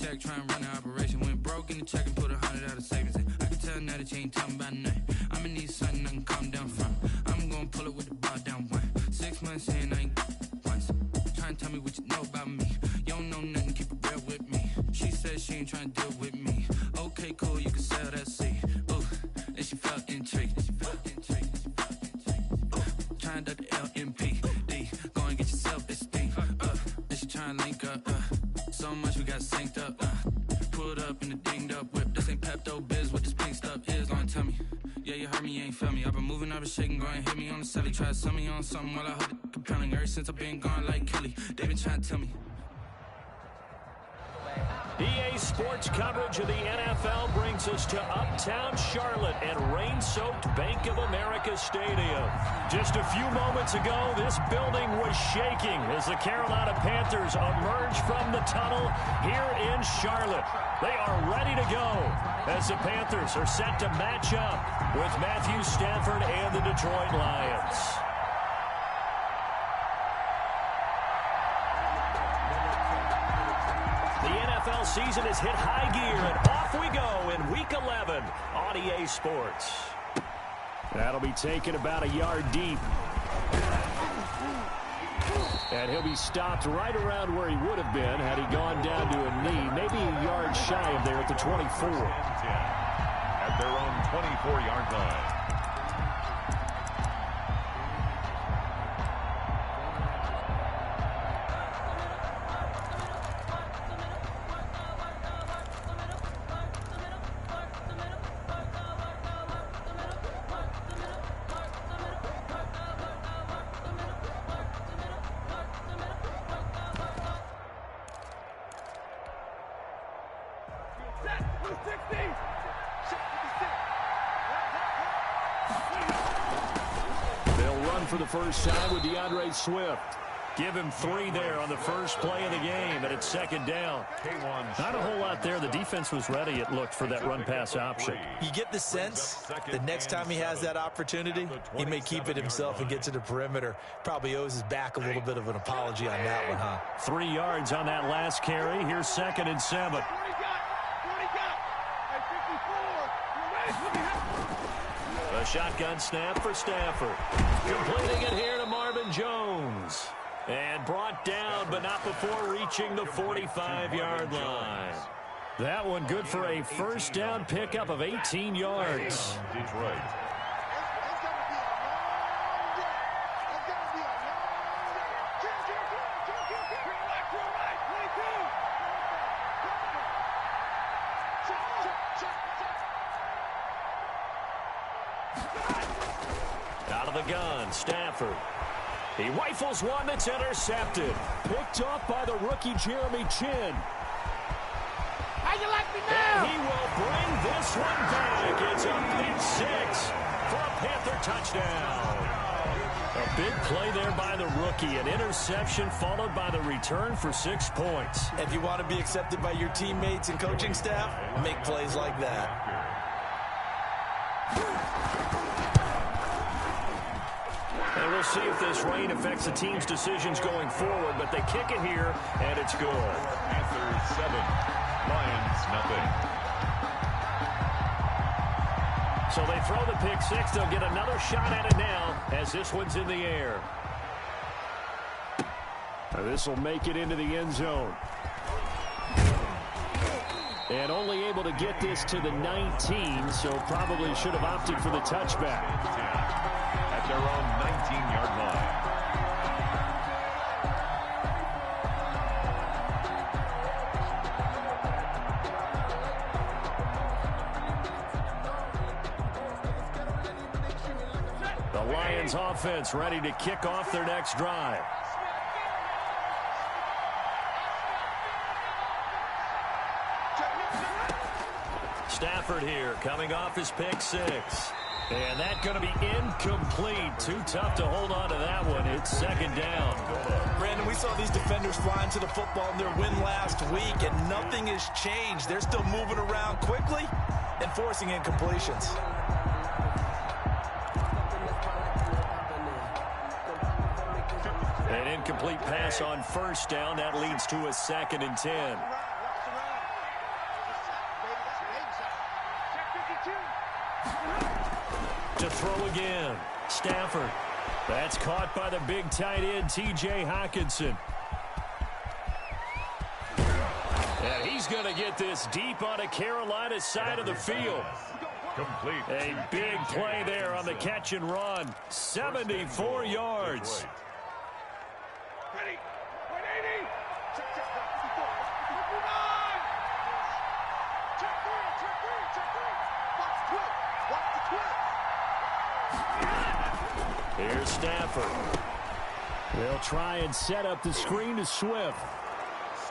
check, try and run the operation. Went broke in the check and put 100 out of savings in. I can tell now that you ain't talking about nothing. I'ma need something I can calm down from. I'm gonna pull it with the bar down one. 6 months in, I ain't once. Try and tell me what you know about me. You don't know nothing, keep it real with me. She said she ain't trying to deal with me. Okay, cool, you can sell that seed. Ooh, and she felt intrigued. Trying to the LMPD. Go and get your self-esteem. And she trying to link up. So much we got synced up. Pulled up in the dinged up whip. This ain't Pepto-Biz, what this pink stuff is. Long tell me. Yeah, you heard me, you ain't feel me. I've been moving, I've been shaking, go and hit me on the celly. Try to sell me on something while I hold it compelling. Ever since I've been gone like Kelly, they been trying to tell me. EA Sports coverage of the NFL brings us to Uptown Charlotte at rain-soaked Bank of America Stadium. Just a few moments ago, this building was shaking as the Carolina Panthers emerge from the tunnel here in Charlotte. They are ready to go as the Panthers are set to match up with Matthew Stafford and the Detroit Lions. The NFL season has hit high gear, and off we go in Week 11 on EA Sports. That'll be taken about a yard deep. And he'll be stopped right around where he would have been had he gone down to a knee, maybe a yard shy of there at the 24. At their own 24-yard line. For the first time with DeAndre Swift. Give him 3 there on the first play of the game, and it's second down. Not a whole lot there. The defense was ready, it looked, for that run-pass option. You get the sense the next time he has that opportunity, he may keep it himself and get to the perimeter. Probably owes his back a little bit of an apology on that one, huh? 3 yards on that last carry. Here's 2nd and 7. A shotgun snap for Stafford. Completing it here to Marvin Jones. And brought down, but not before reaching the 45-yard line. That one good for a first down pickup of 18 yards. Detroit. Out of the gun, Stafford. He rifles one that's intercepted. Picked off by the rookie Jeremy Chin. How you like me now? And he will bring this one back. It's a pick 6 for a Panther touchdown. A big play there by the rookie. An interception followed by the return for 6 points. If you want to be accepted by your teammates and coaching staff, make plays like that. And we'll see if this rain affects the team's decisions going forward, but they kick it here, and it's good. Panthers 7, Lions nothing. So they throw the pick 6. They'll get another shot at it now as this one's in the air. This will make it into the end zone. And only able to get this to the 19, so probably should have opted for the touchback. At their own 19-yard line. The Lions offense ready to kick off their next drive. Stafford here coming off his pick 6. And that's going to be incomplete. Too tough to hold on to that one. It's second down. Brandon, we saw these defenders flying to the football in their win last week, and nothing has changed. They're still moving around quickly and forcing incompletions. An incomplete pass on first down. That leads to a 2nd and 10. To throw again. Stafford. That's caught by the big tight end, T.J. Hockenson. And he's going to get this deep on the Carolina side of the field. Complete. A big play there on the catch and run. 74 yards. Ready. 180. Check. Watch the twist. Here's Stafford. They'll try and set up the screen to Swift.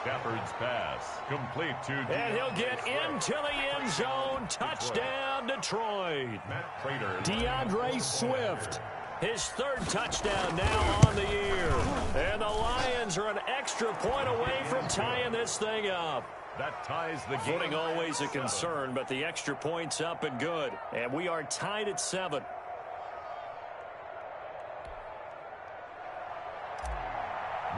Stafford's pass complete to And he'll get into the end zone. Touchdown, Detroit. Matt Prater. DeAndre Swift. His third touchdown now on the year. And the Lions are an extra point away from tying this thing up. That ties the game. Footing always a concern, but the extra point's up and good. And we are tied at 7.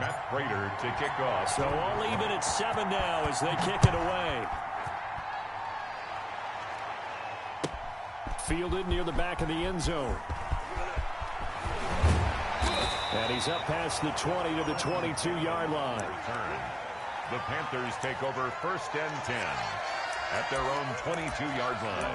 Matt Prater to kick off. So all even at 7 now as they kick it away. Fielded near the back of the end zone. And he's up past the 20 to the 22-yard line. Return. The Panthers take over 1st and 10 at their own 22-yard line.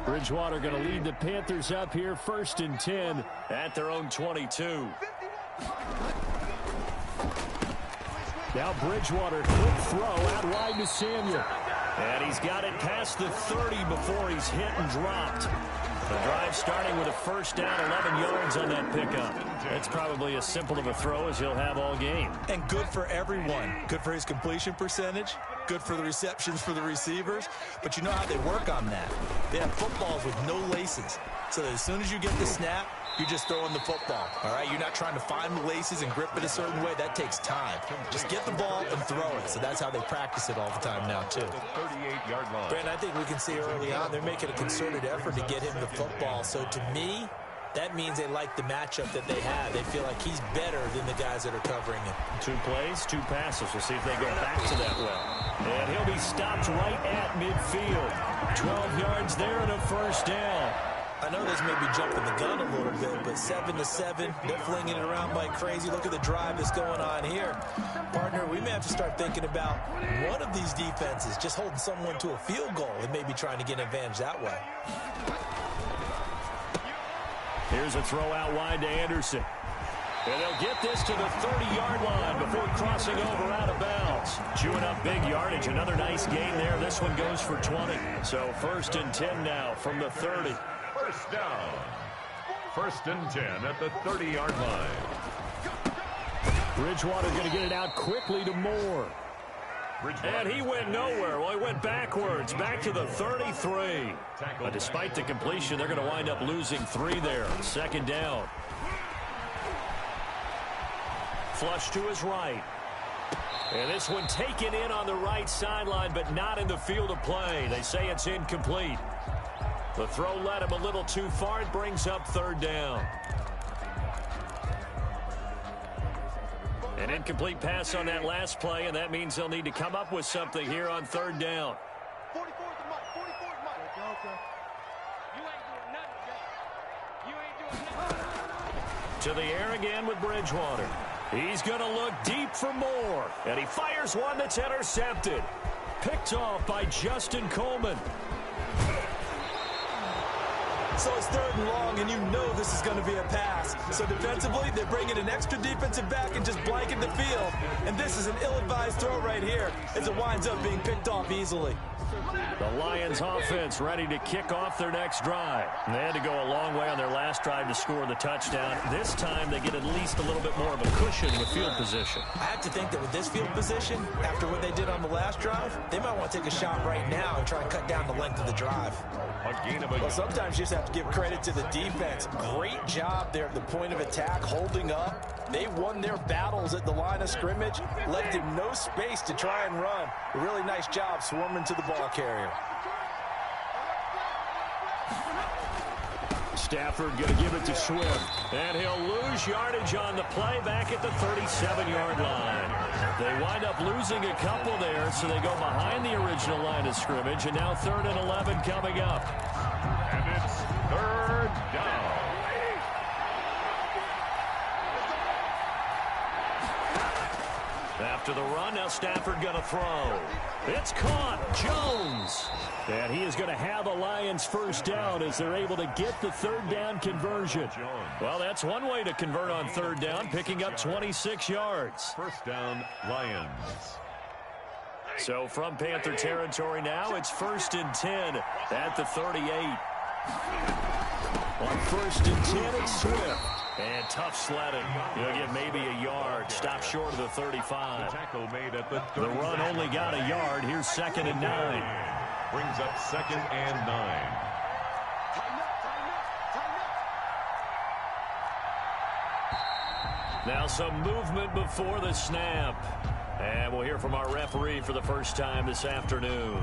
Bridgewater going to lead the Panthers up here 1st and 10 at their own 22. Now Bridgewater, quick throw out wide to Samuel. And he's got it past the 30 before he's hit and dropped. The drive starting with a 1st down, 11 yards on that pickup. That's probably as simple of a throw as he'll have all game. And good for everyone. Good for his completion percentage. Good for the receptions for the receivers. But you know how they work on that. They have footballs with no laces. So that as soon as you get the snap, you're just throwing the football. All right? You're not trying to find the laces and grip it a certain way. That takes time. Just get the ball and throw it. So that's how they practice it all the time now, too. 38-yard line. Brandon, I think we can see early on they're making a concerted effort to get him the football. So to me, that means they like the matchup that they have. They feel like he's better than the guys that are covering him. 2 plays, 2 passes. We'll see if they go back to that well. And he'll be stopped right at midfield. 12 yards there and a 1st down. I know this may be jumping the gun a little bit, but 7-7, they're flinging it around like crazy. Look at the drive that's going on here. Partner, we may have to start thinking about one of these defenses just holding someone to a field goal and maybe trying to get an advantage that way. Here's a throw out wide to Anderson. And they'll get this to the 30-yard line before crossing over out of bounds. Chewing up big yardage. Another nice gain there. This one goes for 20. So 1st and 10 now from the 30. 1st down. 1st and 10 at the 30-yard line. Bridgewater going to get it out quickly to Moore. And he went nowhere. Well, he went backwards, back to the 33. But despite the completion, they're going to wind up losing 3 there. 2nd down. Flush to his right. And this one taken in on the right sideline, but not in the field of play. They say it's incomplete. The throw led him a little too far. It brings up 3rd down. An incomplete pass on that last play, and that means they'll need to come up with something here on 3rd down. 44 is the mark. 44 is the mark. Okay. You ain't doing nothing, guys. You ain't doing nothing. To the air again with Bridgewater. He's going to look deep for Moore. And he fires one that's intercepted. Picked off by Justin Coleman. So it's 3rd and long, and you know this is going to be a pass. So defensively, they're bringing an extra defensive back and just blanket the field. And this is an ill-advised throw right here as it winds up being picked off easily. The Lions offense ready to kick off their next drive. And they had to go a long way on their last drive to score the touchdown. This time they get at least a little bit more of a cushion with field position. I have to think that with this field position, after what they did on the last drive, they might want to take a shot right now and try and cut down the length of the drive. Well, sometimes you just have to give credit to the defense. Great job there at the point of attack, holding up. They won their battles at the line of scrimmage, left him no space to try and run. A really nice job swarming to the ball carrier. Stafford going to give it to Swift. And he'll lose yardage on the play back at the 37-yard line. They wind up losing a couple there, so they go behind the original line of scrimmage. And now 3rd and 11 coming up. And it's 3rd down. After the run, now Stafford going to throw. It's caught. Jones. And he is going to have a Lions first down as they're able to get the 3rd down conversion. Well, that's one way to convert on 3rd down, picking up 26 yards. First down, Lions. So from Panther territory now, it's 1st and 10 at the 38. On 1st and 10, it's Swift. And tough sledding. He'll get maybe a yard. Stop short of the 35. The tackle made at the 30. The run only got a yard. Here's 2nd and 9. Brings up 2nd and 9. Now some movement before the snap. And we'll hear from our referee for the first time this afternoon.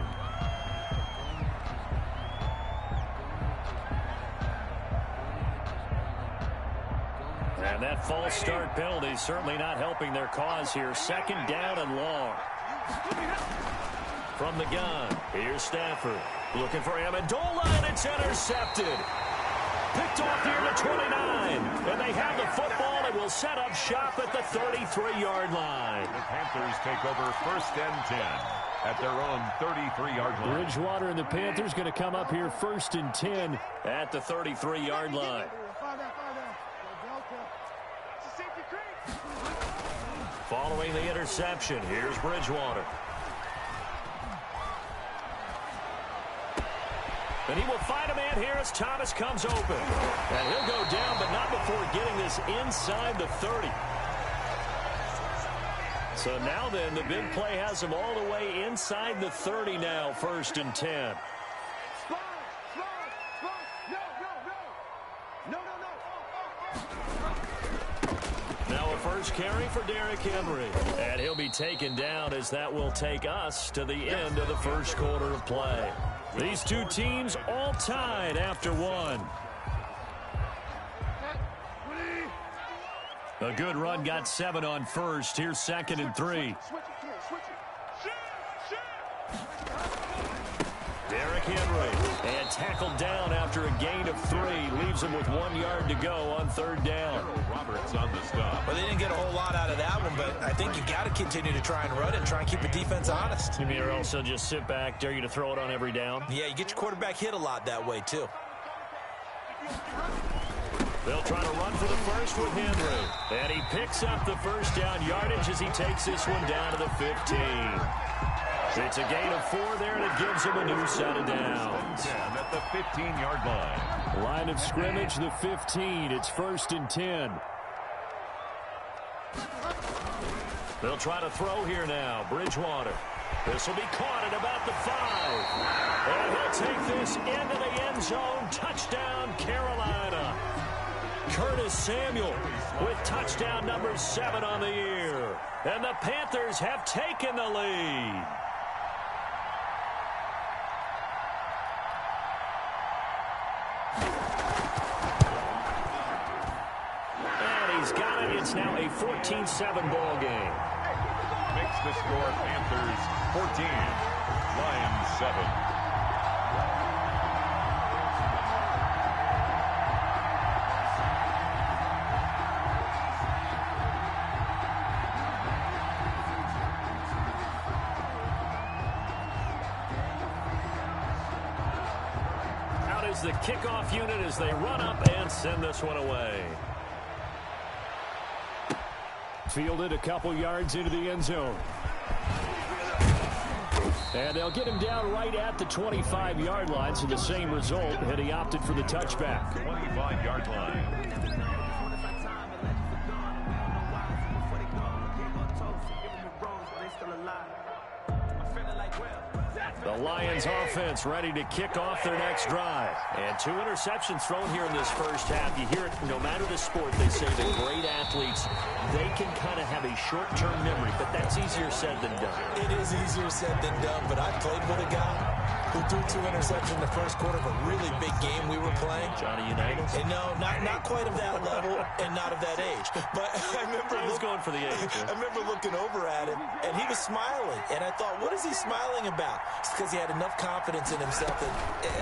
And that false start penalty is certainly not helping their cause here. 2nd down and long. From the gun, here's Stafford. Looking for Amendola, and it's intercepted. Picked off near the 29. And they have the football and will set up shop at the 33-yard line. The Panthers take over 1st and 10 at their own 33-yard line. Bridgewater and the Panthers going to come up here 1st and 10 at the 33-yard line. Following the interception, here's Bridgewater. And he will find a man here as Thomas comes open. And he'll go down, but not before getting this inside the 30. So now then, the big play has him all the way inside the 30 now, 1st and 10. Now a first carry for Derrick Henry. And he'll be taken down as that will take us to the end of the first quarter of play. These two teams all tied after one. A good run got 7 on first. Here's 2nd and 3. Derrick Henry. And tackled down after a gain of 3. Leaves him with 1 yard to go on 3rd down. Roberts on the stop. Well, they didn't get a whole lot out of that one, but I think you got to continue to try and run it and try and keep the defense honest. You mean or also just sit back, dare you to throw it on every down? Yeah, you get your quarterback hit a lot that way, too. They'll try to run for the first with Henry. And he picks up the first down yardage as he takes this one down to the 15. It's a gain of 4 there, and it gives him a new set of downs. At the 15-yard line. Line of scrimmage, the 15. It's 1st and 10. They'll try to throw here now. Bridgewater. This will be caught at about the 5. And he'll take this into the end zone. Touchdown, Carolina. Curtis Samuel with touchdown number 7 on the year. And the Panthers have taken the lead. And he's got it. It's now a 14-7 ball game. Makes the score Panthers 14, Lions 7. The kickoff unit as they run up and send this one away. Fielded a couple yards into the end zone. And they'll get him down right at the 25-yard line, so the same result, and he opted for the touchback. 25-yard line. The Lions offense ready to kick off their next drive. And 2 interceptions thrown here in this first half. You hear it, no matter the sport, they say that great athletes, they can kind of have a short-term memory, but that's easier said than done. It is easier said than done, but I played with a guy who threw 2 interceptions in the first quarter of a really big game we were playing. Johnny Unitas? And no, not quite of that level and not of that age. But I remember going for the age. I remember looking over at him, and he was smiling. And I thought, what is he smiling about? It's because he had enough confidence in himself that,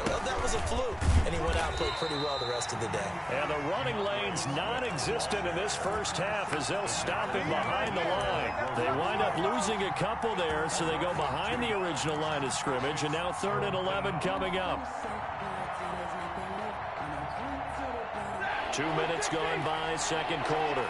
well, that was a fluke. And he went out and played pretty well the rest of the day. And the running lane's non-existent in this first half as they'll stop him behind the line. They wind up losing a couple there, so they go behind the original line of scrimmage, and now 3rd and 11 coming up. 2 minutes gone by, second quarter.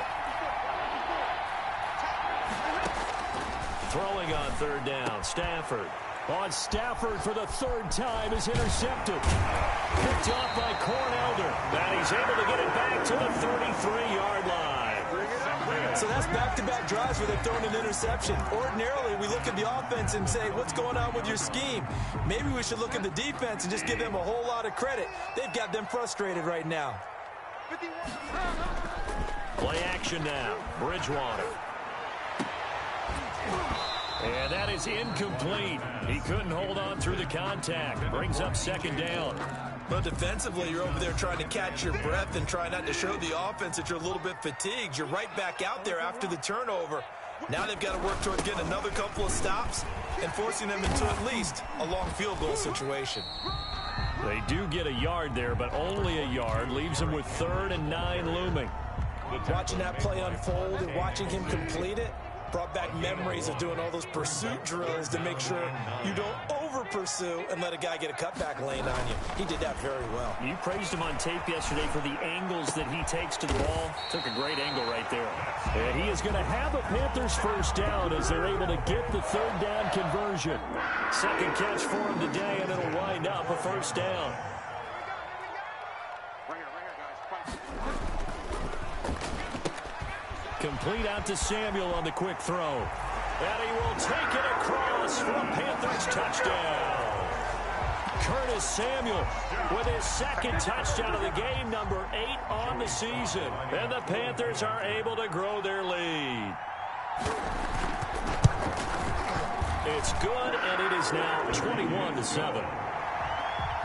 Throwing on 3rd down, Stafford. On Stafford for the 3rd time is intercepted. Picked off by Cornelder. And he's able to get it back to the 33-yard line. So that's back-to-back drives where they've thrown an interception. Ordinarily, we look at the offense and say, what's going on with your scheme? Maybe we should look at the defense and just give them a whole lot of credit. They've got them frustrated right now. Play action now. Bridgewater. And that is incomplete. He couldn't hold on through the contact. Brings up 2nd down. But defensively, you're over there trying to catch your breath and try not to show the offense that you're a little bit fatigued. You're right back out there after the turnover. Now they've got to work towards getting another couple of stops and forcing them into at least a long field goal situation. They do get a yard there, but only a yard. Leaves them with 3rd and 9 looming. Watching that play unfold and watching him complete it brought back memories of doing all those pursuit drills to make sure you don't over-pursue and let a guy get a cutback lane on you. He did that very well. You praised him on tape yesterday for the angles that he takes to the ball. Took a great angle right there. And he is going to have a Panthers 1st down as they're able to get the 3rd down conversion. 2nd catch for him today, and it'll wind up a 1st down. Complete out to Samuel on the quick throw. And he will take it across for a Panthers touchdown. Curtis Samuel with his 2nd touchdown of the game, number 8 on the season. And the Panthers are able to grow their lead. It's good, and it is now 21-7.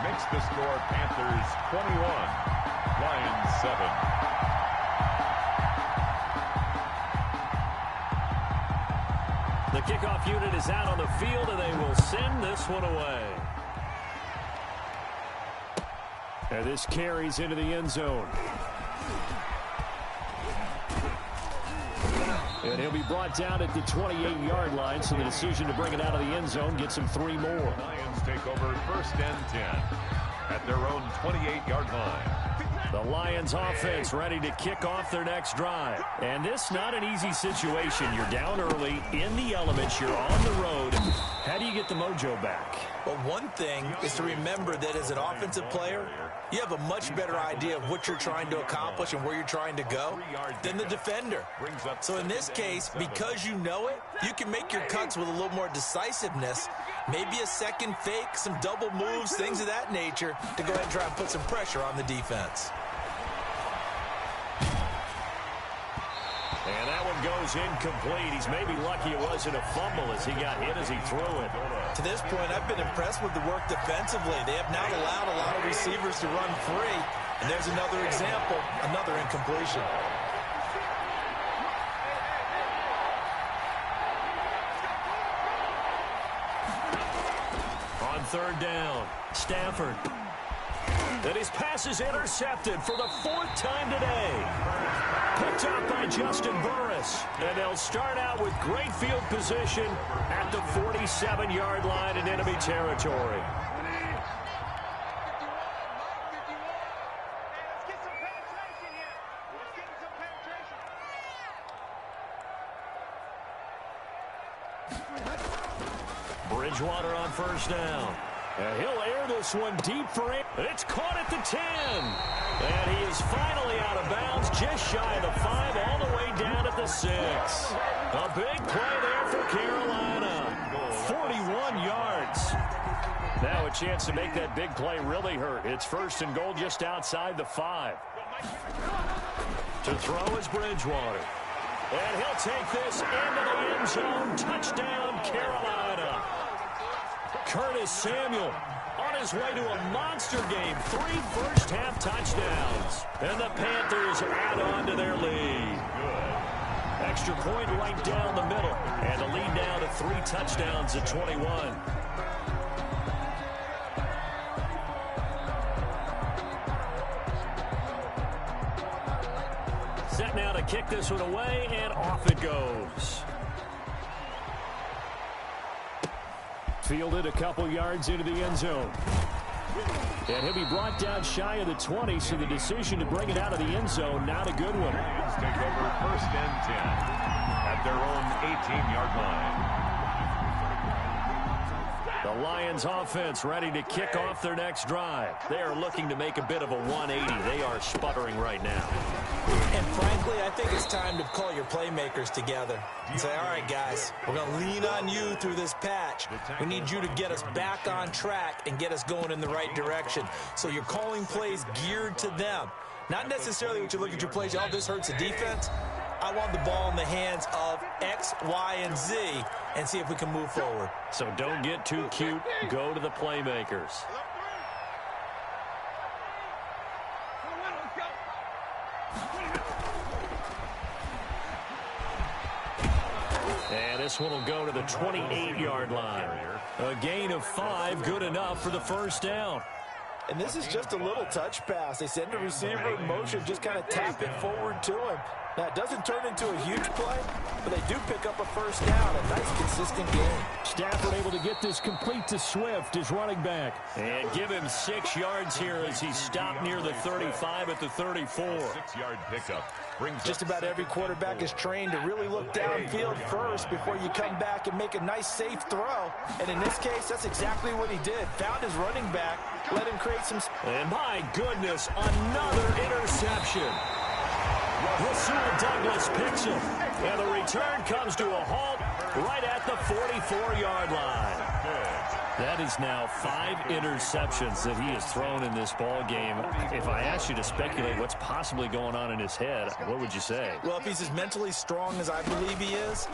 Makes the score Panthers 21, Lions 7. The kickoff unit is out on the field, and they will send this one away. And this carries into the end zone. And he'll be brought down at the 28-yard line, so the decision to bring it out of the end zone gets him 3 more. Lions take over 1st and 10 at their own 28-yard line. The Lions offense ready to kick off their next drive. And this not an easy situation. You're down early, in the elements, you're on the road. How do you get the mojo back? Well, one thing is to remember that as an offensive player, you have a much better idea of what you're trying to accomplish and where you're trying to go than the defender. So in this case, because you know it, you can make your cuts with a little more decisiveness, maybe a second fake, some double moves, things of that nature, to go ahead and try and put some pressure on the defense. And that one goes incomplete. He's maybe lucky it wasn't a fumble as he got hit as he threw it. To this point, I've been impressed with the work defensively. They have not allowed a lot of receivers to run free. And there's another example, another incompletion. On 3rd down, Stafford. And his pass is intercepted for the 4th time today. Picked up by Justin Burris. And they'll start out with great field position at the 47-yard line in enemy territory. Bridgewater on 1st down. And he'll air this one deep for him. It's caught at the 10. And he is finally out of bounds, just shy of the 5, all the way down at the 6. A big play there for Carolina. 41 yards. Now a chance to make that big play really hurt. It's 1st and goal just outside the 5. To throw is Bridgewater. And he'll take this into the end zone. Touchdown, Carolina. Curtis Samuel on his way to a monster game. 3 first-half touchdowns. And the Panthers add on to their lead. Extra point right down the middle. And the lead now to 3 touchdowns at 21. Set now to kick this one away, and off it goes. Fielded a couple yards into the end zone. And he'll be brought down shy of the 20, so the decision to bring it out of the end zone, not a good one. Lions take over 1st and 10 at their own 18-yard line. The Lions offense ready to kick off their next drive. They are looking to make a bit of a 180. They are sputtering right now. And frankly, I think it's time to call your playmakers together and say, all right, guys, we're going to lean on you through this patch. We need you to get us back on track and get us going in the right direction. So you're calling plays geared to them. Not necessarily what you look at your plays, oh, this hurts the defense. I want the ball in the hands of X, Y, and Z and see if we can move forward. So don't get too cute. Go to the playmakers. And this one will go to the 28-yard line. A gain of 5, good enough for the first down. And this is just a little touch pass. They send a receiver in motion, just kind of tap it forward to him. Now, it doesn't turn into a huge play, but they do pick up a first down. A nice, consistent game. Stafford able to get this complete to Swift, his running back. And give him 6 yards here as he stopped near the 35 at the 34. 6-yard pickup. Just about every quarterback is trained to really look downfield first before you come back and make a nice, safe throw. And in this case, that's exactly what he did. Found his running back, let him create some... And my goodness, another interception. Rasul Douglas picks him. And the return comes to a halt right at the 44-yard line. That is now 5 interceptions that he has thrown in this ball game. If I asked you to speculate what's possibly going on in his head, what would you say? Well, if he's as mentally strong as I believe he is,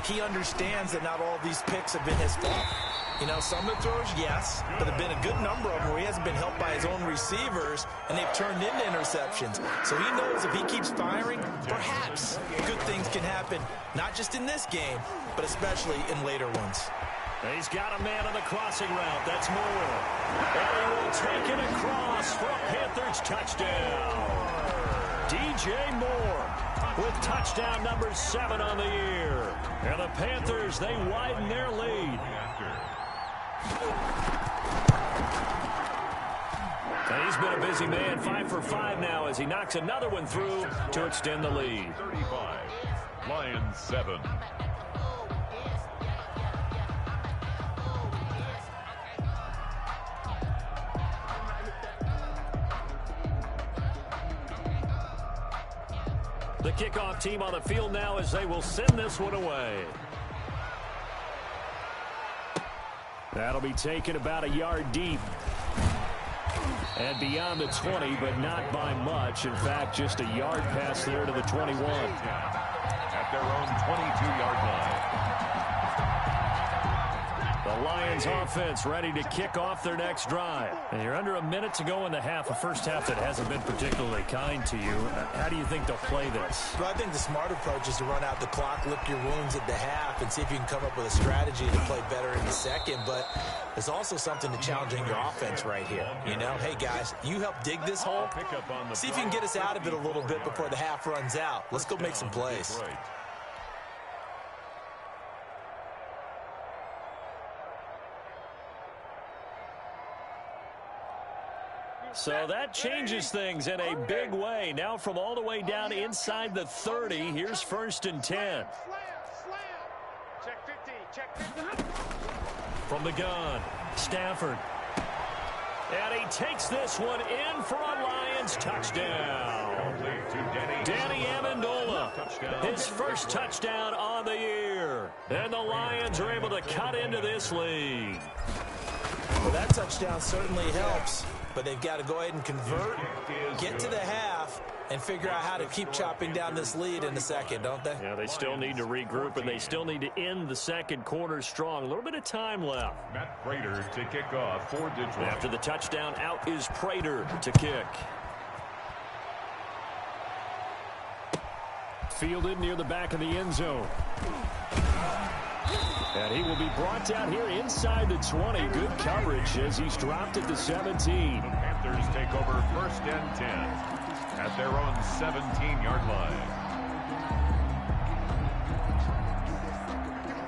he understands that not all these picks have been his fault. You know, some of the throws, yes, but there have been a good number of them where he hasn't been helped by his own receivers, and they've turned into interceptions. So he knows if he keeps firing, perhaps good things can happen, not just in this game, but especially in later ones. He's got a man on the crossing route. That's Moore. And he will take it across for a Panthers touchdown. DJ Moore with touchdown number 7 on the year. And the Panthers, they widen their lead. And he's been a busy man, 5 for 5 now as he knocks another one through to extend the lead. 35, Lions 7. The kickoff team on the field now as they will send this one away. That'll be taken about a yard deep. And beyond the 20, but not by much. In fact, just a yard pass there to the 21. At their own 22-yard line. The Lions offense ready to kick off their next drive. And you're under a minute to go in the half, a first half that hasn't been particularly kind to you. How do you think they'll play this? Well, I think the smart approach is to run out the clock, lick your wounds at the half, and see if you can come up with a strategy to play better in the second. But there's also something to challenging your offense right here. You know, hey, guys, you help dig this hole. See if you can get us out of it a little bit before the half runs out. Let's go make some plays. So that changes things in a big way. Now from all the way down inside the 30, here's 1st and 10. Check 50, check 50. From the gun, Stafford. And he takes this one in for a Lions touchdown. Danny Amendola, his first touchdown on the year. And the Lions are able to cut into this lead. Well, that touchdown certainly helps. but they've got to go ahead and convert, get to the half, and figure out how to keep chopping down this lead in the second, don't they? Yeah, they still need to regroup, and they still need to end the second quarter strong. A little bit of time left. Matt Prater to kick off for Detroit. After the touchdown, out is Prater to kick. Fielded near the back of the end zone. And he will be brought down here inside the 20. Good coverage as he's dropped at the 17. The Panthers take over first and 10 at their own 17-yard line.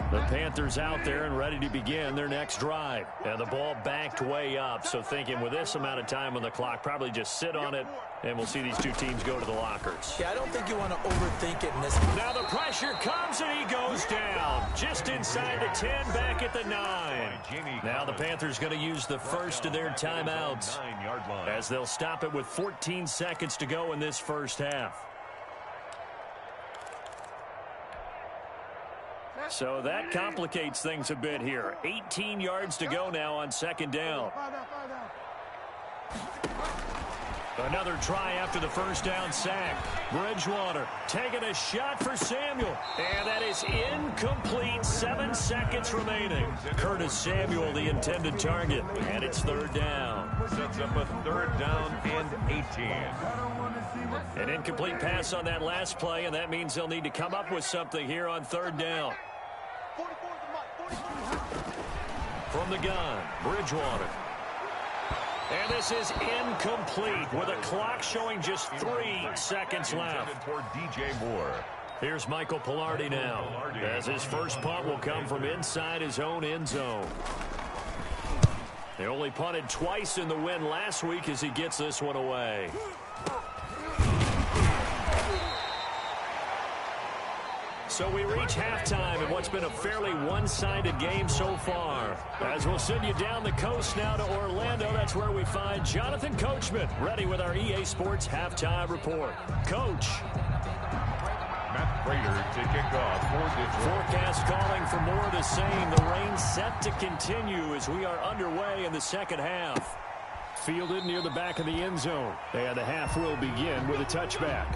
The Panthers out there and ready to begin their next drive. And the ball backed way up, so thinking with this amount of time on the clock, probably just sit on it, and we'll see these two teams go to the lockers. Yeah, I don't think you want to overthink it in this. Now the pressure comes, and he goes down. Just inside the 10, back at the 9. Now the Panthers going to use the first of their timeouts as they'll stop it with 14 seconds to go in this first half. So that complicates things a bit here. 18 yards to go now on second down. Another try after the first down sack. Bridgewater taking a shot for Samuel. And that is incomplete. 7 seconds remaining. Curtis Samuel, the intended target. And it's third down. Sets up a third down and 18. An incomplete pass on that last play, and that means they'll need to come up with something here on third down. From the gun, Bridgewater. And this is incomplete with a clock showing just 3 seconds left. For DJ Moore. Here's Michael Pilardi now, as his first punt will come from inside his own end zone. They only punted twice in the win last week as he gets this one away. So we reach halftime in what's been a fairly one-sided game so far. As we'll send you down the coast now to Orlando, that's where we find Jonathan Coachman, ready with our EA Sports Halftime Report. Coach. Matt Prater to kick off for Detroit. Forecast calling for more of the same. The rain set to continue as we are underway in the second half. Fielded near the back of the end zone. And the half will begin with a touchback.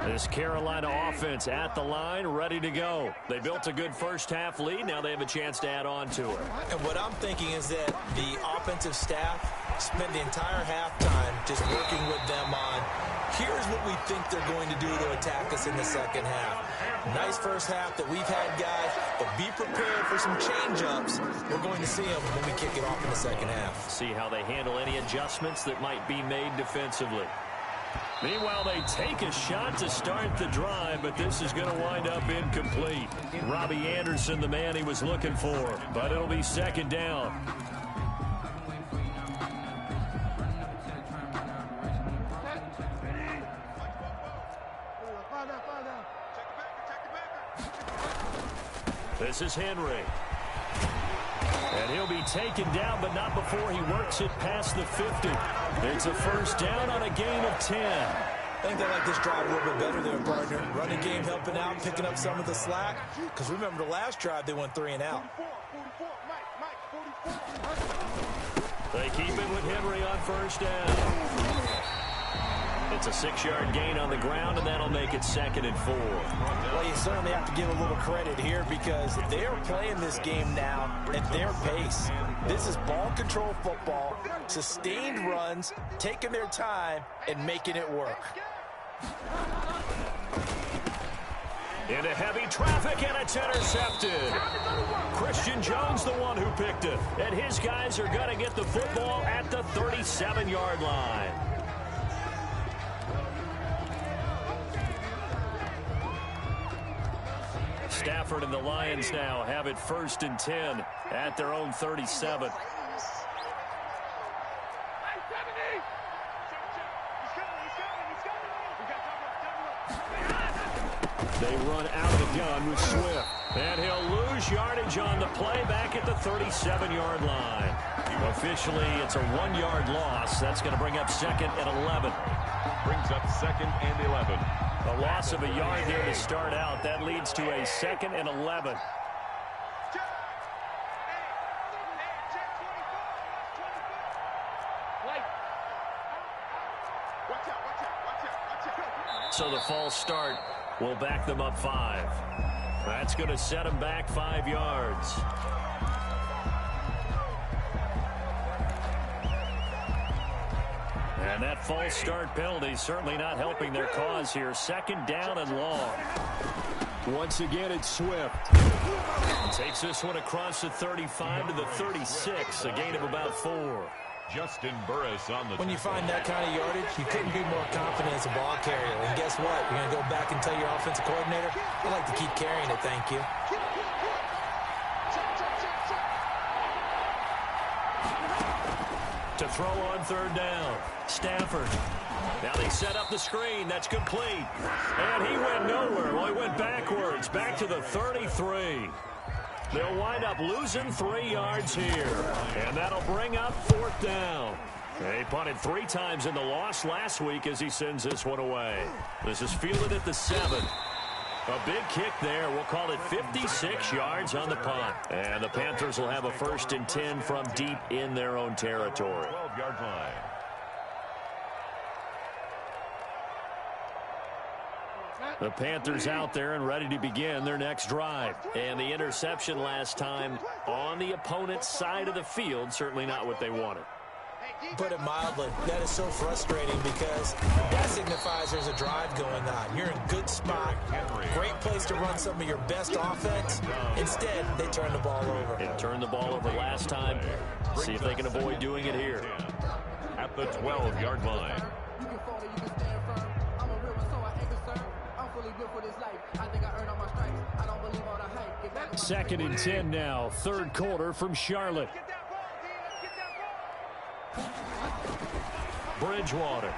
This Carolina offense at the line, ready to go. They built a good first half lead. Now they have a chance to add on to it. And what I'm thinking is that the offensive staff spent the entire halftime just working with them on, here's what we think they're going to do to attack us in the second half. Nice first half that we've had, guys, but be prepared for some change-ups. We're going to see them when we kick it off in the second half. See how they handle any adjustments that might be made defensively. Meanwhile, they take a shot to start the drive, but this is going to wind up incomplete. Robbie Anderson, the man he was looking for, but it'll be second down. This is Henry. And he'll be taken down, but not before he works it past the 50. It's a first down on a gain of 10. I think they like this drive a little bit better there, partner. Running game helping out, picking up some of the slack. Because remember the last drive, they went 3 and out. They keep it with Henry on first down. It's a 6-yard gain on the ground, and that'll make it 2nd and 4. Well, you certainly have to give a little credit here because they're playing this game now at their pace. This is ball control football, sustained runs, taking their time, and making it work. Into heavy traffic, and it's intercepted. Christian Jones, the one who picked it. And his guys are going to get the football at the 37-yard line. Stafford and the Lions now have it 1st and 10 at their own 37. They run out of the gun with Swift. And he'll lose yardage on the play back at the 37-yard line. Officially, it's a 1-yard loss. That's going to bring up 2nd and 11. Brings up 2nd and 11. A loss of a yard there to start out. That leads to a 2nd and 11. So the false start will back them up 5. That's going to set them back 5 yards. And that false start penalty certainly not helping their cause here. 2nd down and long. Once again, it's Swift. Takes this one across the 35 to the 36, a gain of about 4. Justin Burris on the When you find that kind of yardage, you couldn't be more confident as a ball carrier. And guess what? You're going to go back and tell your offensive coordinator, I'd like to keep carrying it, thank you. To throw on 3rd down. Stafford. Now they set up the screen. That's complete. And he went nowhere. Well, he went backwards. Back to the 33. They'll wind up losing 3 yards here. And that'll bring up 4th down. He punted 3 times in the loss last week as he sends this one away. This is fielded at the 7. A big kick there. We'll call it 56 yards on the punt. And the Panthers will have a 1st and 10 from deep in their own territory. 12-yard line. The Panthers out there and ready to begin their next drive. And the interception last time on the opponent's side of the field, certainly not what they wanted. Put it mildly, that is so frustrating because that signifies there's a drive going on. You're in a good spot, great place to run some of your best offense. Instead, they turn the ball over. Yeah, turned the ball over last time. See if they can avoid doing it here. At the 12-yard line. You can fall or you can stand firm. I'm a real one, so I ain't concerned. I'm fully built for this life. I think I earned all my stripes. I don't believe all the hype. Get back on my 2nd and 10 now. 3rd quarter from Charlotte. Bridgewater.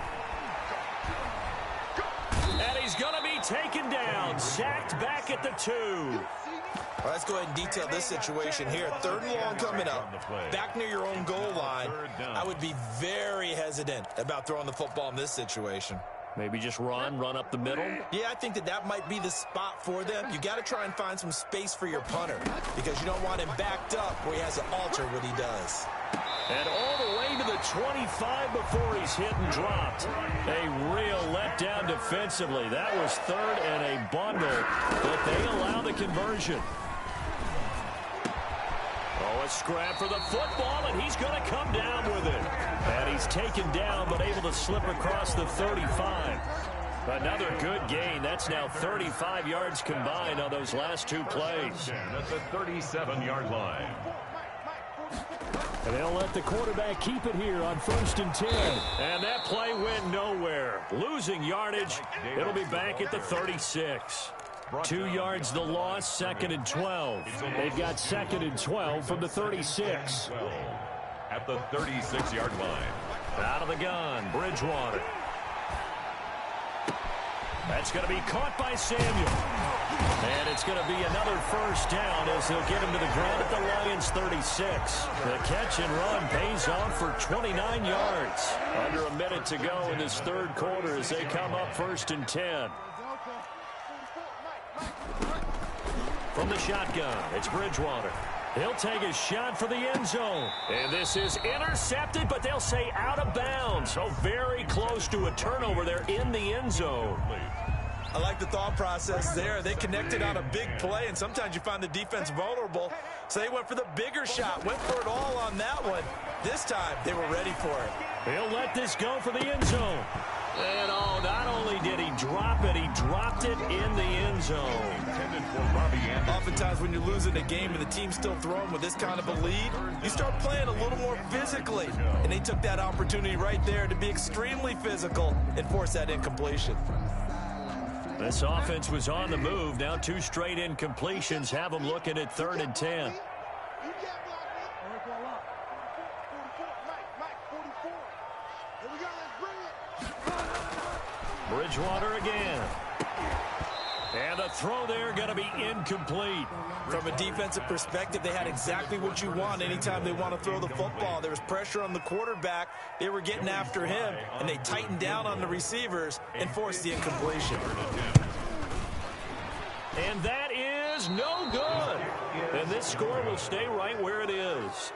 And he's going to be taken down. Sacked back at the 2. Well, let's go ahead and detail this situation here. 3rd and long coming up. Back near your own goal line. I would be very hesitant about throwing the football in this situation. Maybe just run up the middle. Yeah, I think that might be the spot for them. You got to try and find some space for your punter because you don't want him backed up where he has to alter what he does. And all the way to the 25 before he's hit and dropped. A real letdown defensively. That was 3rd and a bundle, but they allow the conversion. Oh, a scrap for the football, and he's going to come down with it. And he's taken down, but able to slip across the 35. Another good gain. That's now 35 yards combined on those last 2 plays. At the 37-yard line. And they'll let the quarterback keep it here on 1st and 10. And that play went nowhere. Losing yardage. It'll be back at the 36. 2 yards the loss, 2nd and 12. They've got 2nd and 12 from the 36. At the 36-yard line. Out of the gun, Bridgewater. That's going to be caught by Samuel. And it's going to be another 1st down as they'll get him to the ground at the Lions' 36. The catch and run pays off for 29 yards. Under a minute to go in this 3rd quarter as they come up 1st and 10. From the shotgun, it's Bridgewater. He'll take a shot for the end zone. And this is intercepted, but they'll say out of bounds. So very close to a turnover there in the end zone. I like the thought process there. They connected on a big play, and sometimes you find the defense vulnerable. So they went for the bigger shot, went for it all on that one. This time, they were ready for it. He'll let this go for the end zone. And oh, not only did he drop it, he dropped it in the end zone. Oftentimes when you're losing a game and the team's still throwing with this kind of a lead, you start playing a little more physically. And they took that opportunity right there to be extremely physical and force that incompletion. This offense was on the move. Now 2 straight incompletions have them looking at 3rd and 10. Bridgewater again. And the throw there going to be incomplete. From a defensive perspective, they had exactly what you want anytime they want to throw the football. There was pressure on the quarterback. They were getting after him, and they tightened down on the receivers and forced the incompletion. And that is no good. And this score will stay right where it is.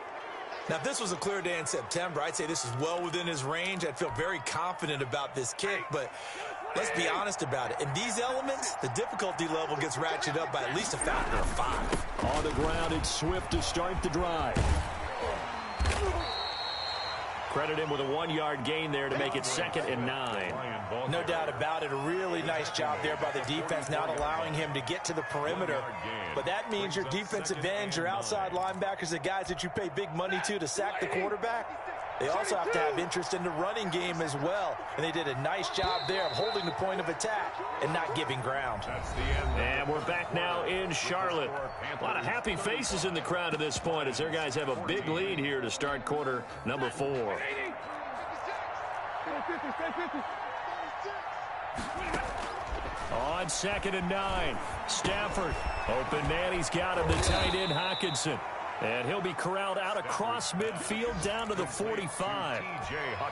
Now, if this was a clear day in September, I'd say this is well within his range. I'd feel very confident about this kick, but let's be honest about it. In these elements, the difficulty level gets ratcheted up by at least a factor of 5. On the ground, it's Swift to start the drive. Credit him with a 1-yard gain there to make it 2nd and 9. No doubt about it. A really nice job there by the defense, not allowing him to get to the perimeter. But that means your defensive ends, your outside linebackers, the guys that you pay big money to sack the quarterback, they also have to have interest in the running game as well. And they did a nice job there of holding the point of attack and not giving ground. And we're back now in Charlotte. A lot of happy faces in the crowd at this point as their guys have a big lead here to start quarter number 4. On 2nd and 9, Stafford. Open man, he's got him, the tight end Hockenson. And he'll be corralled out across midfield down to the 45.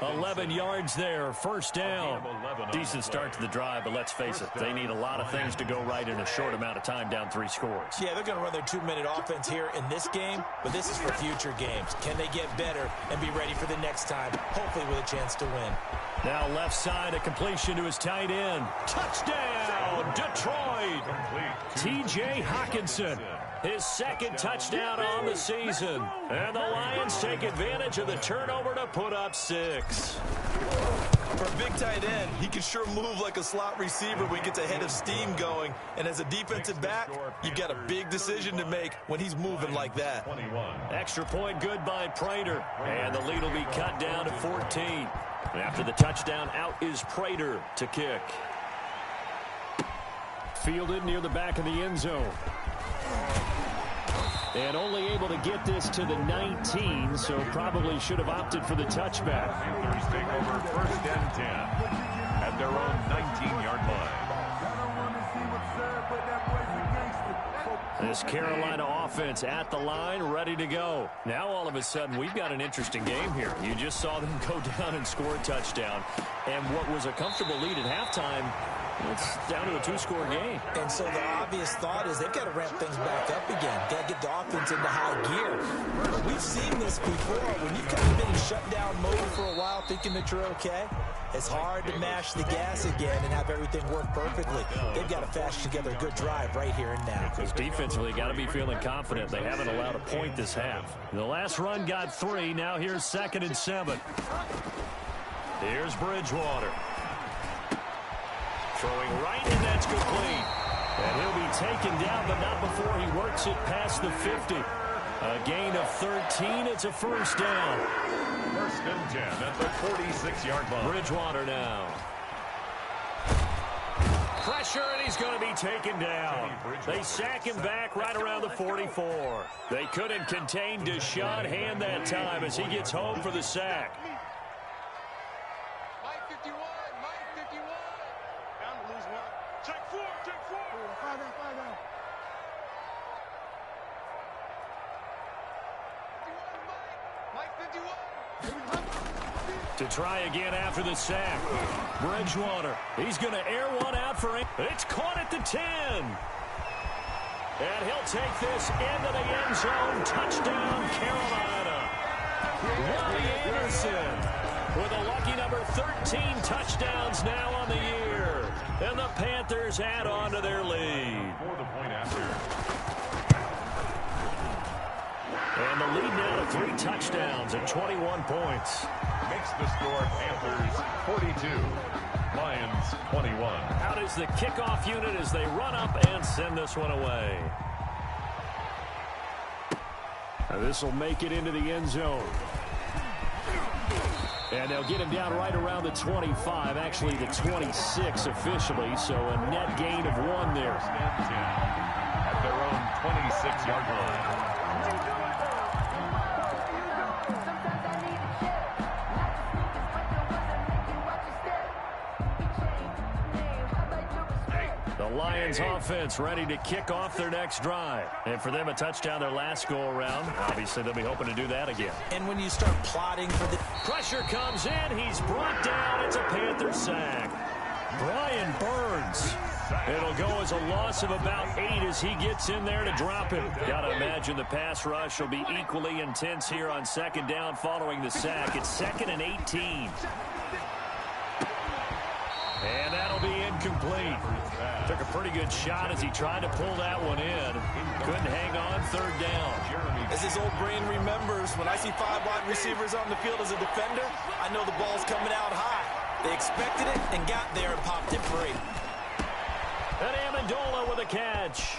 11 yards there, 1st down. Decent start to the drive, but let's face it, they need a lot of things to go right in a short amount of time, down 3 scores. Yeah, they're going to run their 2-minute offense here in this game, but this is for future games. Can they get better and be ready for the next time, hopefully with a chance to win? Now left side, a completion to his tight end. Touchdown, Detroit! T.J. Hockenson. His 2nd touchdown on the season. And the Lions take advantage of the turnover to put up 6. For a big tight end, he can sure move like a slot receiver when he gets a head of steam going. And as a defensive back, you've got a big decision to make when he's moving like that. Extra point good by Prater. And the lead will be cut down to 14. After the touchdown, out is Prater to kick. Fielded near the back of the end zone. And only able to get this to the 19, so probably should have opted for the touchback. Panthers take over 1st and 10 at their own 19-yard line. This Carolina offense at the line, ready to go. Now all of a sudden, we've got an interesting game here. You just saw them go down and score a touchdown. And what was a comfortable lead at halftime, it's down to a 2-score game. And so the obvious thought is they've got to ramp things back up again. Got to get the offense into high gear. We've seen this before. When you've kind of been in shutdown mode for a while thinking that you're okay, it's hard to mash the gas again and have everything work perfectly. They've got to fashion together a good drive right here and now. Because defensively, got to be feeling confident. They haven't allowed a point this half. The last run got 3. Now here's 2nd and 7. Here's Bridgewater. Throwing right, and that's complete. And he'll be taken down, but not before he works it past the 50. A gain of 13. It's a 1st down. 1st and 10 at the 46-yard line. Bridgewater now. Pressure, and he's going to be taken down. They sack him back right around the 44. They couldn't contain Deshaun Hand that time as he gets home for the sack. To try again after the sack. Bridgewater. He's going to air one out for him. It's caught at the 10. And he'll take this into the end zone. Touchdown, Carolina. Robbie Anderson with a lucky number 13 touchdowns now on the year. And the Panthers add on to their lead. For the point after. And the lead now to 3 touchdowns and 21 points. Makes the score Panthers 42, Lions 21. Out is the kickoff unit as they run up and send this one away. This will make it into the end zone. And they'll get him down right around the 25, actually the 26 officially, so a net gain of 1 there. At their own 26-yard line. The Lions offense ready to kick off their next drive. And for them, a touchdown their last go-around. Obviously, they'll be hoping to do that again. And when you start plotting for the... Pressure comes in. He's brought down. It's a Panther sack. Brian Burns. It'll go as a loss of about 8 as he gets in there to drop him. Got to imagine the pass rush will be equally intense here on second down following the sack. It's 2nd and 18. And that'll be incomplete. Took a pretty good shot as he tried to pull that one in. Couldn't hang on, 3rd down. As his old brain remembers, when I see 5 wide receivers on the field as a defender, I know the ball's coming out high. They expected it and got there and popped it free. And Amendola with a catch.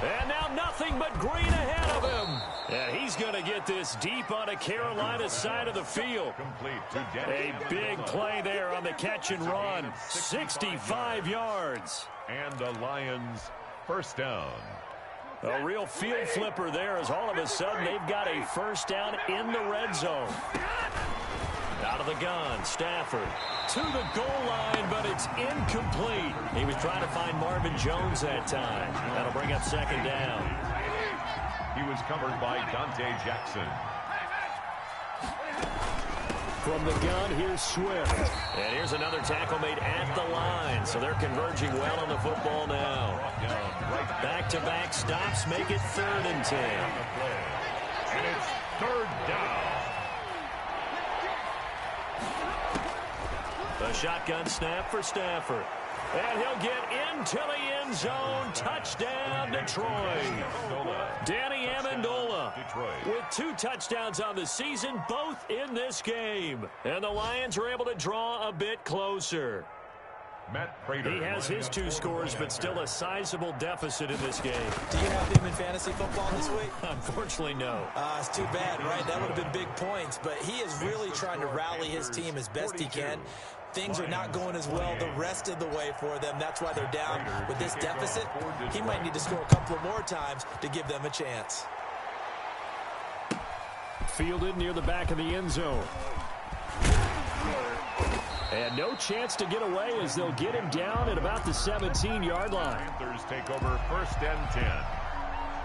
And now nothing but green ahead of him. And he's going to get this deep on a Carolina side of the field. A big play there on the catch and run. 65 yards. And the Lions first down. A real field flipper there as all of a sudden they've got a first down in the red zone. Out of the gun, Stafford to the goal line, but it's incomplete. He was trying to find Marvin Jones that time. That'll bring up 2nd down. He was covered by Dante Jackson. From the gun, here's Swift. And here's another tackle made at the line, so they're converging well on the football now. Back-to-back stops make it 3rd and 10. And it's 3rd down. A shotgun snap for Stafford. And he'll get into the end zone. Touchdown, Detroit. Danny Amendola with 2 touchdowns on the season, both in this game. And the Lions are able to draw a bit closer. Matt Prater. He has his 2 scores, but still a sizable deficit in this game. Do you have him in fantasy football this week? Unfortunately, no. It's too bad, right? That would have been big points. But he is really trying to rally his team as best he can. Things are not going as well the rest of the way for them. That's why they're down with this deficit. He might need to score a couple of more times to give them a chance. Fielded near the back of the end zone. And no chance to get away as they'll get him down at about the 17-yard line. Panthers take over 1st and 10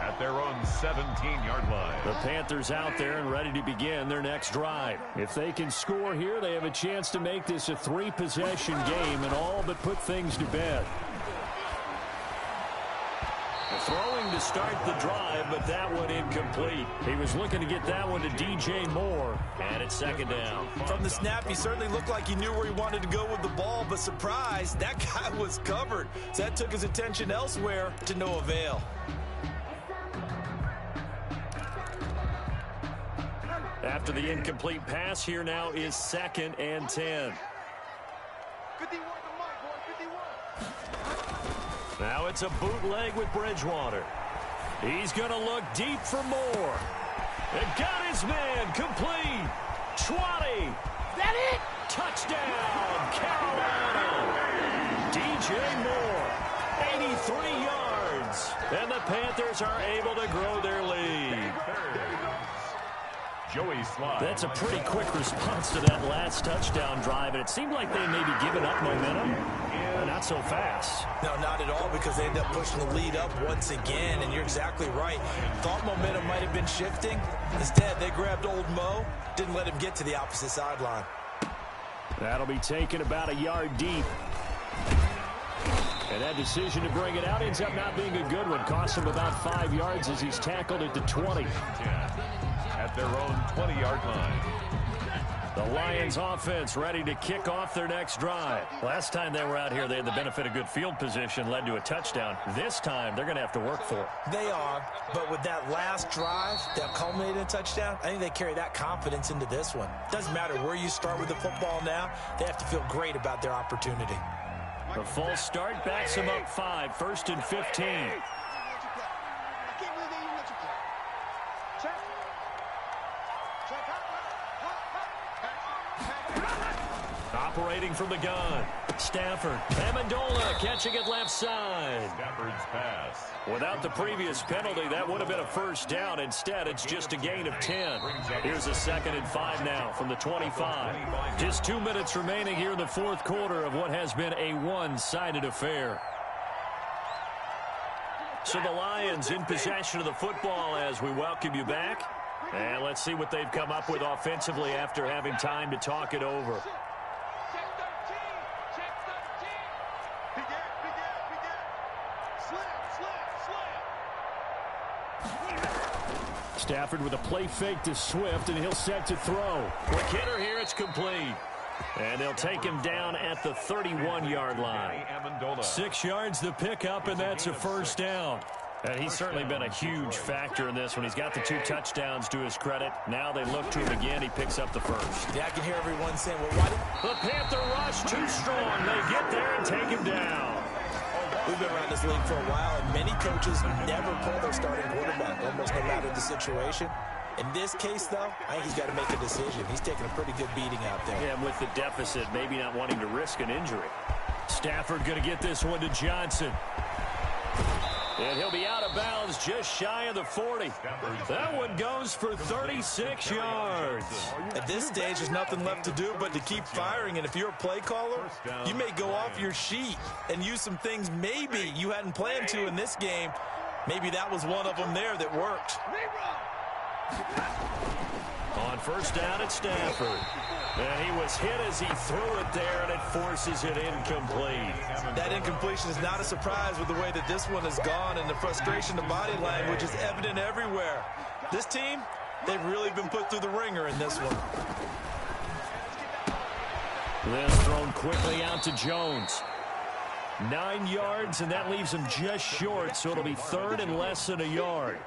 at their own 17-yard line. The Panthers out there and ready to begin their next drive. If they can score here, they have a chance to make this a 3-possession game and all but put things to bed. Throwing to start the drive, but that one incomplete. He was looking to get that one to DJ Moore, and it's 2nd down. From the snap, he certainly looked like he knew where he wanted to go with the ball, but surprise, that guy was covered. So that took his attention elsewhere to no avail. After the incomplete pass, here now is 2nd and 10. 51 to Mike, boy, 51. Now it's a bootleg with Bridgewater. He's going to look deep for Moore. And got his man complete. 20. That it? Touchdown, Carolina. DJ Moore, 83 yards. And the Panthers are able to grow their lead. Joey Slye. That's a pretty quick response to that last touchdown drive, and it seemed like they may be giving up momentum. Not so fast. No, not at all, because they end up pushing the lead up once again, and you're exactly right. Thought momentum might have been shifting. Instead, they grabbed old Mo, didn't let him get to the opposite sideline. That'll be taken about a yard deep. And that decision to bring it out ends up not being a good one. Cost him about 5 yards as he's tackled at the 20. At their own 20-yard line. The Lions offense ready to kick off their next drive. Last time they were out here, they had the benefit of good field position, led to a touchdown. This time, they're going to have to work for it. They are, but with that last drive that culminated in a touchdown, I think they carry that confidence into this one. Doesn't matter where you start with the football now, they have to feel great about their opportunity. The false start backs him up 5, 1st and 15. Operating from the gun, Stafford. Amendola catching it left side. Stafford's pass. Without the previous penalty, that would have been a first down. Instead, it's just a gain of 10. Here's a 2nd and 5 now from the 25. Just 2 minutes remaining here in the fourth quarter of what has been a one-sided affair. So the Lions in possession of the football as we welcome you back. And let's see what they've come up with offensively after having time to talk it over. Stafford with a play fake to Swift, and he'll set to throw. Quick hitter here, it's complete. And they'll take him down at the 31-yard line. 6 yards the pickup, and that's a first down. And he's certainly been a huge factor in this one. He's got the 2 touchdowns to his credit. Now they look to him again. He picks up the first. Yeah, I can hear everyone saying, well, why did the Panther rush too strong? They get there and take him down. We've been around this league for a while, and many coaches never pull their starting quarterback, almost no matter the situation. In this case, though, I think he's got to make a decision. He's taking a pretty good beating out there. Yeah, with the deficit, maybe not wanting to risk an injury. Stafford going to get this one to Johnson. And he'll be out of bounds just shy of the 40. That one goes for 36 yards. At this stage, there's nothing left to do but to keep firing. And if you're a play caller, you may go off your sheet and use some things maybe you hadn't planned to in this game. Maybe that was one of them there that worked. On first down, it's Stafford. And he was hit as he threw it there, and it forces it incomplete. That incompletion is not a surprise with the way that this one has gone, and the frustration, the body language is evident everywhere. This team, they've really been put through the ringer in this one. This thrown quickly out to Jones. 9 yards, and that leaves him just short, so it'll be 3rd and less than a yard.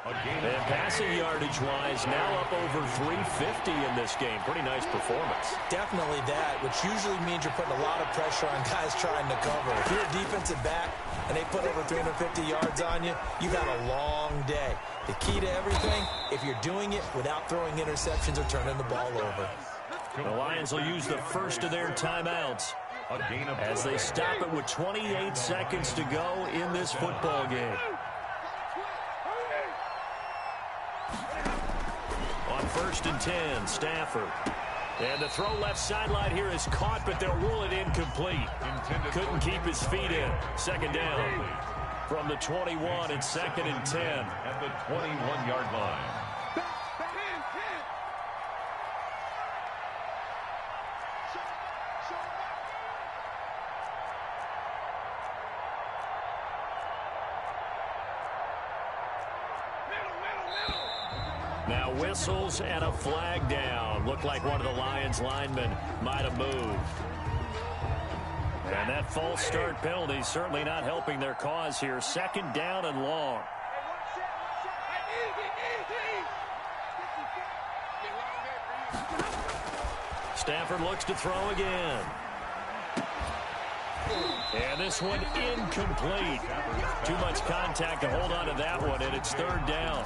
And passing yardage-wise, now up over 350 in this game. Pretty nice performance. Definitely that, which usually means you're putting a lot of pressure on guys trying to cover. If you're a defensive back and they put over 350 yards on you, you've had a long day. The key to everything, if you're doing it without throwing interceptions or turning the ball over. The Lions will use the first of their timeouts as they stop it with 28 seconds to go in this football game. On 1st and 10, Stafford. And the throw left sideline here is caught, but they'll rule it incomplete. Couldn't keep his feet in. 2nd down from the 21 and 2nd and 10. At the 21-yard line. Now whistles and a flag down. Looked like one of the Lions linemen might have moved. And that false start penalty certainly not helping their cause here. 2nd down and long. Stafford looks to throw again. And this one incomplete. Too much contact to hold on to that one, and it's 3rd down.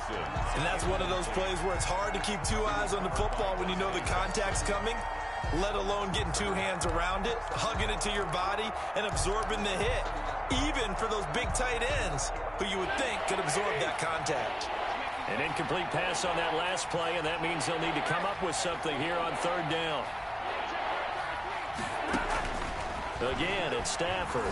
And that's one of those plays where it's hard to keep 2 eyes on the football when you know the contact's coming, let alone getting 2 hands around it, hugging it to your body, and absorbing the hit. Even for those big tight ends who you would think could absorb that contact. An incomplete pass on that last play, and that means they'll need to come up with something here on 3rd down. Again, it's Stafford.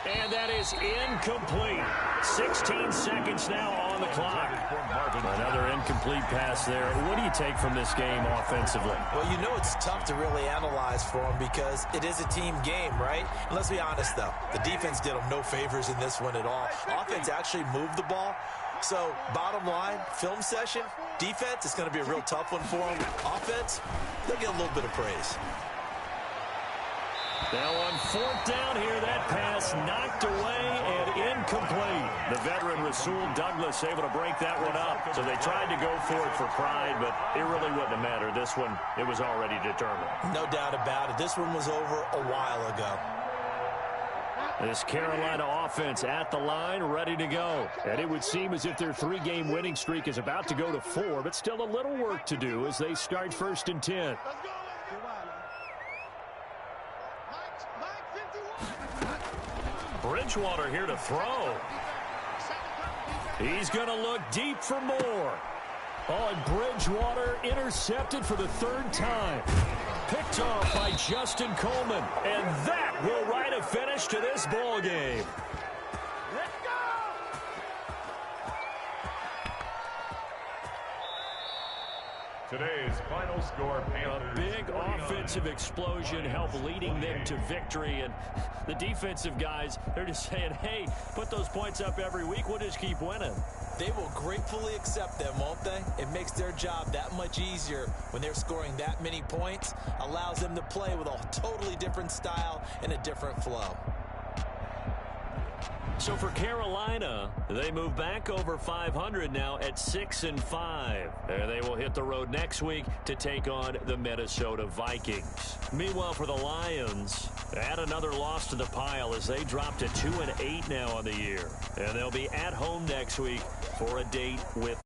And that is incomplete. 16 seconds now on the clock. Another incomplete pass there. What do you take from this game offensively? Well, you know it's tough to really analyze for them because it is a team game, right? And let's be honest, though. The defense did them no favors in this one at all. Offense actually moved the ball. So, bottom line, film session, defense, it's going to be a real tough one for them. Offense, they'll get a little bit of praise. Now on 4th down here, that pass knocked away and incomplete. The veteran Rasul Douglas able to break that one up. So they tried to go for it for pride, but it really wouldn't have mattered. This one, it was already determined. No doubt about it. This one was over a while ago. This Carolina offense at the line, ready to go. And it would seem as if their 3-game winning streak is about to go to 4, but still a little work to do as they start 1st and 10. Bridgewater here to throw. He's going to look deep for more. Oh, and Bridgewater intercepted for the third time. Picked off by Justin Coleman. And that will write a finish to this ball game. Let's go! Today's final score, Panthers. A big offensive explosion helped leading them to victory. And the defensive guys, they're just saying, hey, put those points up every week. We'll just keep winning. They will gratefully accept them, won't they? It makes their job that much easier when they're scoring that many points. Allows them to play with a totally different style and a different flow. So for Carolina, they move back over 500 now at 6-5. And they will hit the road next week to take on the Minnesota Vikings. Meanwhile, for the Lions, add another loss to the pile as they drop to 2-8 now on the year. And they'll be at home next week for a date with